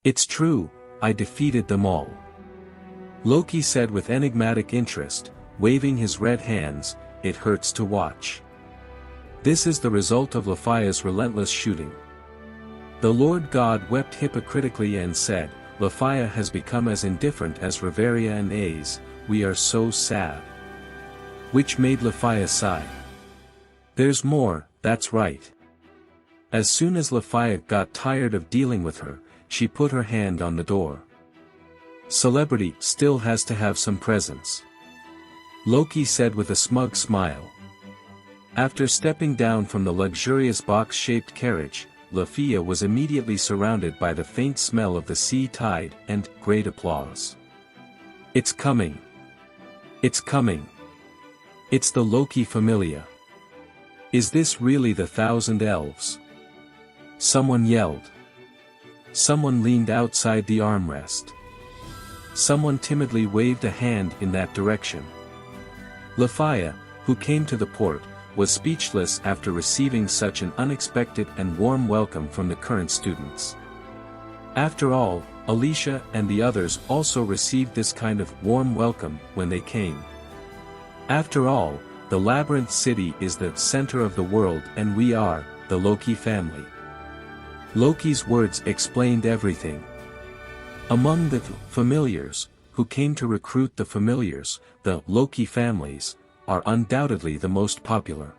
It's true, I defeated them all. Loki said with enigmatic interest, waving his red hands, it hurts to watch. This is the result of Lefiya's relentless shooting. The Lord God wept hypocritically and said, Lefiya has become as indifferent as Reveria and Aes, we are so sad. Which made Lefiya sigh. There's more, that's right. As soon as Lefiya got tired of dealing with her, she put her hand on the door. Celebrity still has to have some presence. Loki said with a smug smile. After stepping down from the luxurious box-shaped carriage, Lefiya was immediately surrounded by the faint smell of the sea tide and great applause. It's coming. It's coming. It's the Loki Familia. Is this really the 1,000 elves? Someone yelled. Someone leaned outside the armrest. Someone timidly waved a hand in that direction. Lefiya, who came to the port, was speechless after receiving such an unexpected and warm welcome from the current students. After all, Alicia and the others also received this kind of warm welcome when they came. After all, the Labyrinth City is the center of the world and we are, the Loki family. Loki's words explained everything. Among the familiars, who came to recruit the familiars, the Loki families, are undoubtedly the most popular.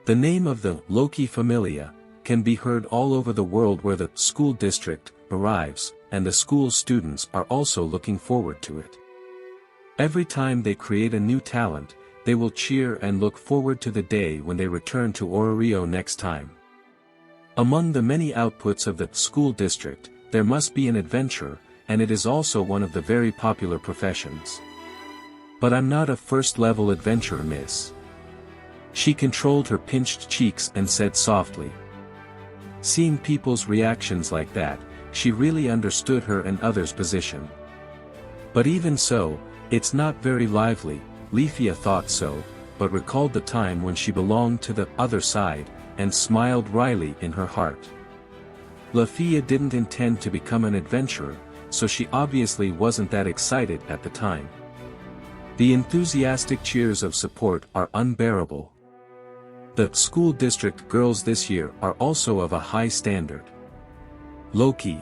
The name of the Loki Familia can be heard all over the world where the school district arrives, and the school students are also looking forward to it. Every time they create a new talent, they will cheer and look forward to the day when they return to Oractory next time. Among the many outputs of the school district, there must be an adventurer, and it is also one of the very popular professions. But I'm not a first-level adventurer, miss. She controlled her pinched cheeks and said softly. Seeing people's reactions like that, she really understood her and others' position. But even so, it's not very lively. Lefiya thought so, but recalled the time when she belonged to the other side, and smiled wryly in her heart. Lefiya didn't intend to become an adventurer, so she obviously wasn't that excited at the time. The enthusiastic cheers of support are unbearable. The school district girls this year are also of a high standard. Loki.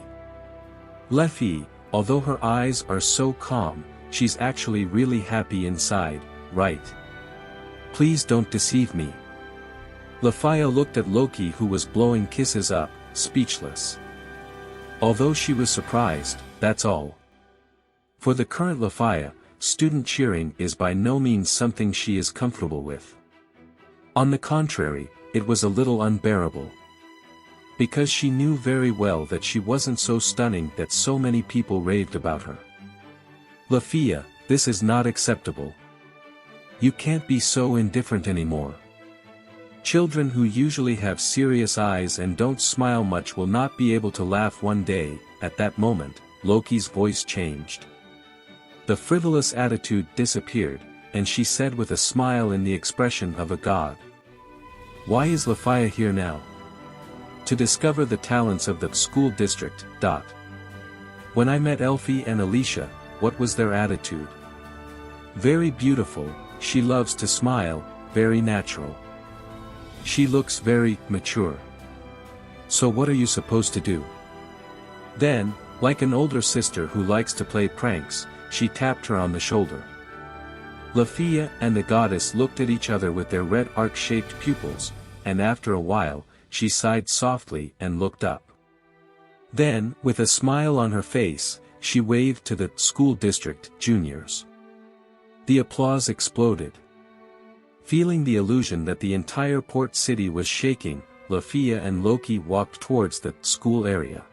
Lefiya, although her eyes are so calm, she's actually really happy inside, right? Please don't deceive me. Lefiya looked at Loki, who was blowing kisses up, speechless. Although she was surprised, that's all. For the current Lefiya, student cheering is by no means something she is comfortable with. On the contrary, it was a little unbearable. Because she knew very well that she wasn't so stunning that so many people raved about her. Lefiya, this is not acceptable. You can't be so indifferent anymore. Children who usually have serious eyes and don't smile much will not be able to laugh one day. At that moment, Loki's voice changed. The frivolous attitude disappeared, and she said with a smile in the expression of a god. Why is Lefiya here now? To discover the talents of the school district. When I met Elfie and Alicia, what was their attitude? Very beautiful, she loves to smile, very natural. She looks very mature. So what are you supposed to do? Then, like an older sister who likes to play pranks, she tapped her on the shoulder. Lefiya and the goddess looked at each other with their red arc-shaped pupils, and after a while, she sighed softly and looked up. Then, with a smile on her face, she waved to the school district juniors. The applause exploded. Feeling the illusion that the entire port city was shaking, Lefiya and Loki walked towards the school area.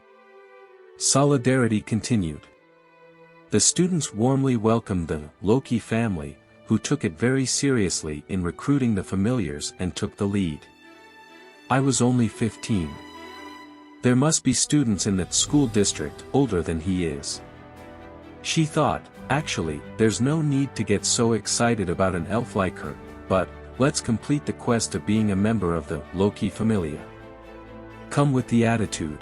Solidarity continued. The students warmly welcomed the Loki family, who took it very seriously in recruiting the familiars and took the lead. I was only 15. There must be students in that school district older than he is. She thought, actually, there's no need to get so excited about an elf like her, but, let's complete the quest of being a member of the Loki Familia. Come with the attitude.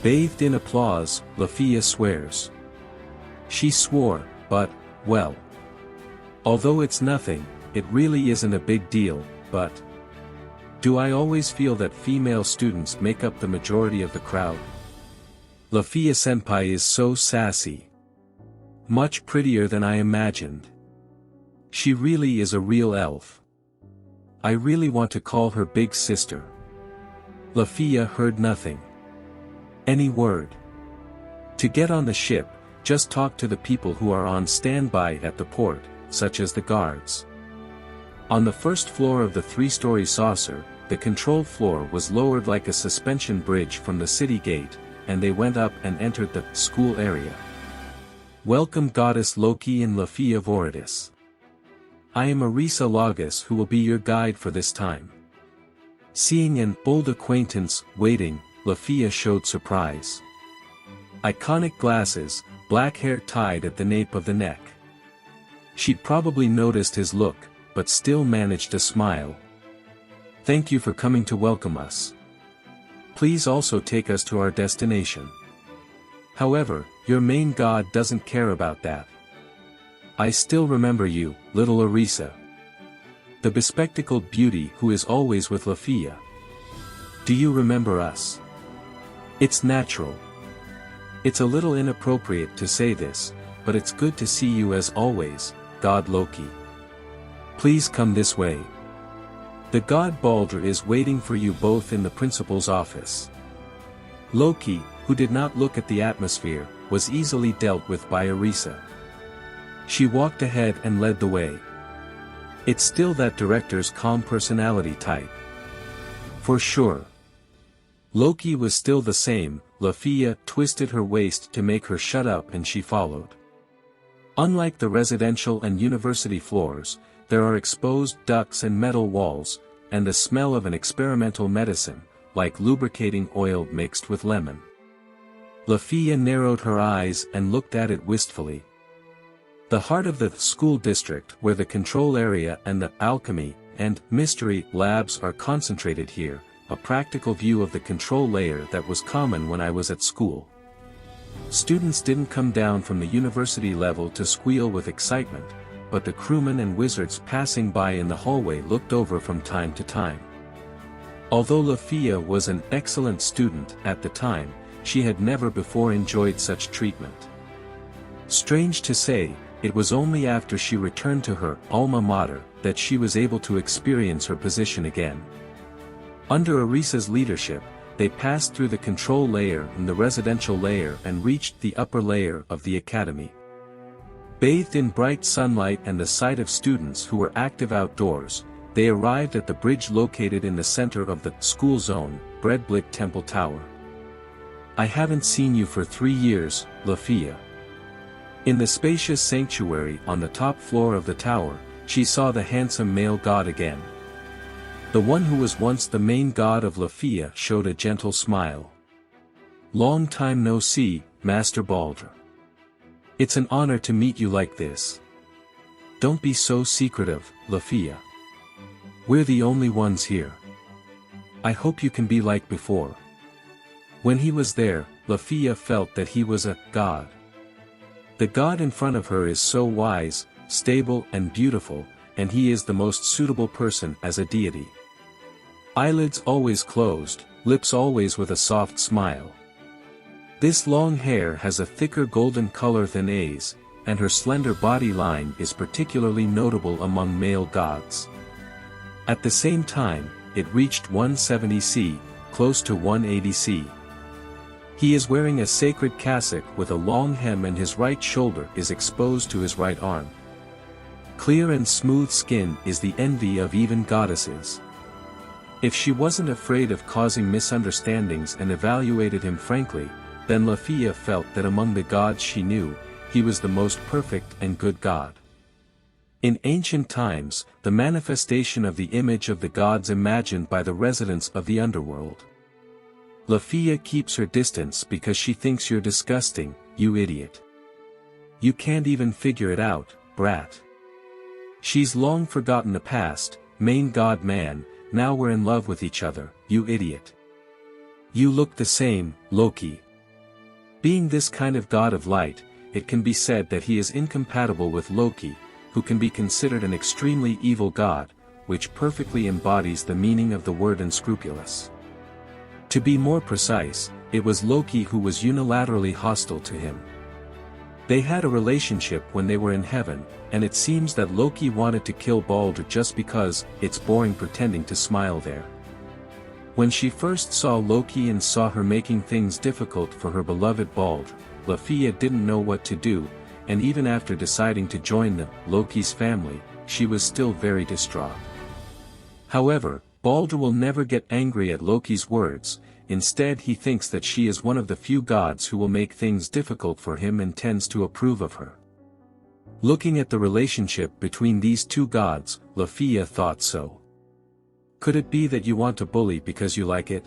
Bathed in applause, Lefiya swears. She swore, but, well. Although it's nothing, it really isn't a big deal, but... Do I always feel that female students make up the majority of the crowd? Lefiya-senpai is so sassy. Much prettier than I imagined. She really is a real elf. I really want to call her big sister. Lefiya heard nothing. Any word. To get on the ship, just talk to the people who are on standby at the port, such as the guards. On the first floor of the 3-story saucer, the control floor was lowered like a suspension bridge from the city gate, and they went up and entered the school area. Welcome Goddess Loki and Lefiya Voridis. I am Arisa Lagus who will be your guide for this time. Seeing an old acquaintance waiting, Lefiya showed surprise. Iconic glasses, black hair tied at the nape of the neck. She'd probably noticed his look, but still managed to smile. Thank you for coming to welcome us. Please also take us to our destination. However, your main god doesn't care about that. I still remember you, little Arisa. The bespectacled beauty who is always with Lefiya. Do you remember us? It's natural. It's a little inappropriate to say this, but it's good to see you as always, God Loki. Please come this way. The god Baldr is waiting for you both in the principal's office. Loki, who did not look at the atmosphere, was easily dealt with by Arisa. She walked ahead and led the way. It's still that director's calm personality type. For sure. Loki was still the same. Lefiya twisted her waist to make her shut up and she followed. Unlike the residential and university floors, there are exposed ducts and metal walls, and the smell of an experimental medicine, like lubricating oil mixed with lemon. Lefiya narrowed her eyes and looked at it wistfully. The heart of the school district where the control area and the alchemy and mystery labs are concentrated here, a practical view of the control layer that was common when I was at school. Students didn't come down from the university level to squeal with excitement, but the crewmen and wizards passing by in the hallway looked over from time to time. Although Lefiya was an excellent student at the time, she had never before enjoyed such treatment. Strange to say, it was only after she returned to her alma mater that she was able to experience her position again. Under Arisa's leadership, they passed through the control layer and the residential layer and reached the upper layer of the academy. Bathed in bright sunlight and the sight of students who were active outdoors, they arrived at the bridge located in the center of the school zone, Breadblick Temple Tower. I haven't seen you for 3 years, Lefiya. In the spacious sanctuary on the top floor of the tower, she saw the handsome male god again. The one who was once the main god of Lefiya showed a gentle smile. Long time no see, Master Baldr. It's an honor to meet you like this. Don't be so secretive, Lefiya. We're the only ones here. I hope you can be like before. When he was there, Lefiya felt that he was a god. The god in front of her is so wise, stable and beautiful, and he is the most suitable person as a deity. Eyelids always closed, lips always with a soft smile. This long hair has a thicker golden color than A's, and her slender body line is particularly notable among male gods. At the same time, it reached 170 C, close to 180 C. He is wearing a sacred cassock with a long hem and his right shoulder is exposed to his right arm. Clear and smooth skin is the envy of even goddesses. If she wasn't afraid of causing misunderstandings and evaluated him frankly, then Lefiya felt that among the gods she knew, he was the most perfect and good god. In ancient times, the manifestation of the image of the gods imagined by the residents of the underworld. Lefiya keeps her distance because she thinks you're disgusting, you idiot. You can't even figure it out, brat. She's long forgotten the past, main god man, now we're in love with each other, you idiot. You look the same, Loki, Being this kind of god of light, it can be said that he is incompatible with Loki, who can be considered an extremely evil god, which perfectly embodies the meaning of the word unscrupulous. To be more precise, it was Loki who was unilaterally hostile to him. They had a relationship when they were in heaven, and it seems that Loki wanted to kill Baldr just because it's boring pretending to smile there. When she first saw Loki and saw her making things difficult for her beloved Baldr, Lefiya didn't know what to do, and even after deciding to join Loki's family, she was still very distraught. However, Baldr will never get angry at Loki's words. Instead he thinks that she is one of the few gods who will make things difficult for him and tends to approve of her. Looking at the relationship between these two gods, Lefiya thought so. Could it be that you want to bully because you like it?